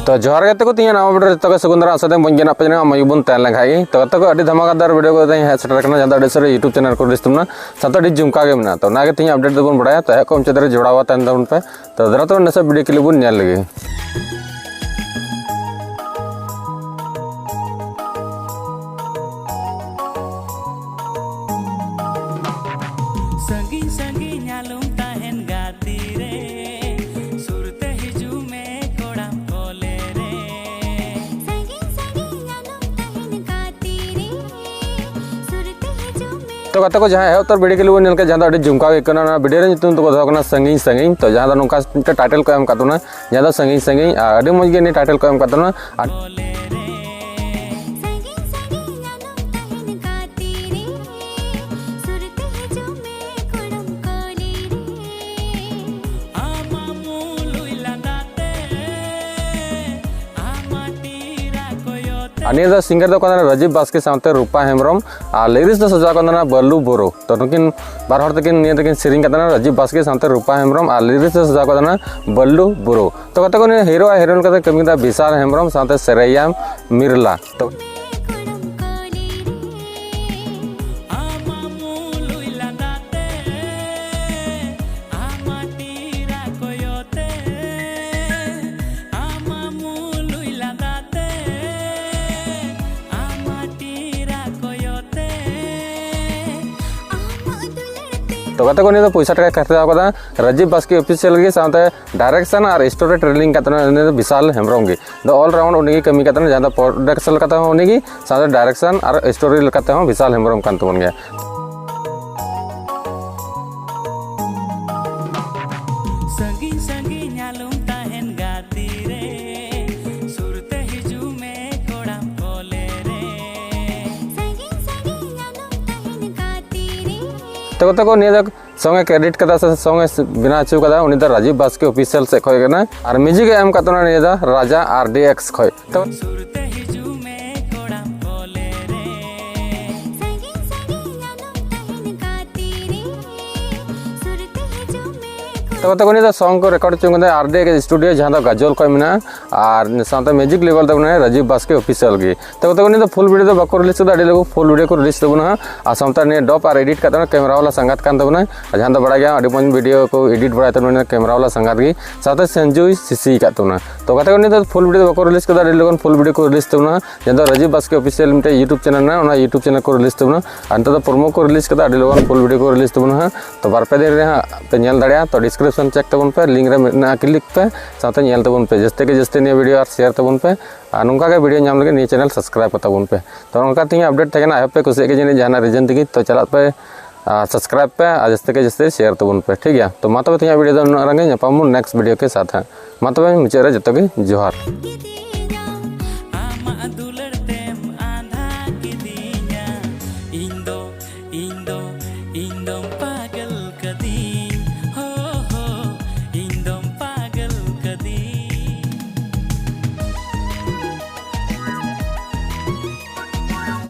तो जोहार गए को तीन नवा वीडियो तक सगुंदरा आसाते बन पे मयूबन तैन लखाई तो तक धमाकादार वीडियो को हेड सेटर जहाँ सर यूट्यूब चैनल को रिश्तुना साथ जुमका ना तो तीन अपडेट बन बड़ा तो हेको चेदर जोड़ा तैन पे तो दरा तो नशा वीडियो के लिए बन लगे तो कते को जहाँ है तो वीडियो के लिए नल के जहाँ जुमका वीडियो तो संगी संगी तो जहाँ नौका टाइटल को एम कातना जहाँ संगी संगी अभी मजगे टाइटल को एम कातना निया सिंगर दो राजीव बास्के साथ रूपा हेम्ब्रम और लिरिक्स दो सजा बल्लू बोरो तो नुकिन बार हर तकिन निया तकिन सेरिंग कतना राजीव बास्के साथ रूपा हेम्ब्रम और लिरिक्स दो सजा कतना बल्लू बोरो तो कते को हीरो हिरोइन कते कमी दा विशाल हेम्ब्रम साथ सरैया मिरला तो तो कते को तो पैसा टाका खर्चा राजीव बास्के ऑफिशियल के साथ डायरेक्शन और स्टोरी ट्रेलिंग का विशाल हेम्ब्रम के ऑल राउंड उन्हीं कमी जहाँ प्रोडक्शन उन्हीं साथ डायरेक्शन और स्टोरी विशाल हेम्ब्रम कान तबन गया तो कते को संगे क्रेडिट कदा से संगे बिना चु कदा उनी दा राजीव बास्के ऑफिशियल से खोय ना और म्यूजिक एम कतना निया दा राजा RDX खोय तो तो सॉन्ग को रिकॉर्ड चुंग RDX स्टूडियो जहाँ गजल को मेना और साथ म्यूजिक लेवल तक राजीव बास्के ऑफिशियल की तो फुल वीडियो बाको रिलीज लोग फुल वीडियो को रिलीज तबना और साथ डॉप और एडिट करते कैमरा वाला संगात कान तबना जहाँ बड़ा गया अभी मज वीडियो को एडिट बड़ा तबना कैमरा वाला संगात की साथ संजू सीसी तबना तो फुल वीडियो बाको रिलीज कर फुल वीडियो को रिलीज तबना जहाँ Rajiv Baske official मिट्टे YouTube channel ना यूट्यूब चैनल को रिलीज तबना और प्रोमो को रिलीज कर फुल वीडियो को रिलीज तबना तो बारपे दिन पे नल दाड़ा तो डिस्क्रिप्शन चेक तबन पे लिंक रे मेना क्लिक पे साथ नल तबन पे जस्ते के जस्ते निया वीडियो और शेयर तबन पे और नौका के वीडियो नाम लगे निया चैनल सब्सक्राइब कर तबन पे तो नौका तीन अपडेट थे आई होप पे कुछ के जहाँ रीजन तक तो चला पे सब्सक्राइब पे और जस्ते के जस्ते शेयर तबन पे ठीक है तो मा तबे तीन वीडियो रंगे नेक्स्ट वीडियो के साथ है मा तबे मुचाद जो जोहार।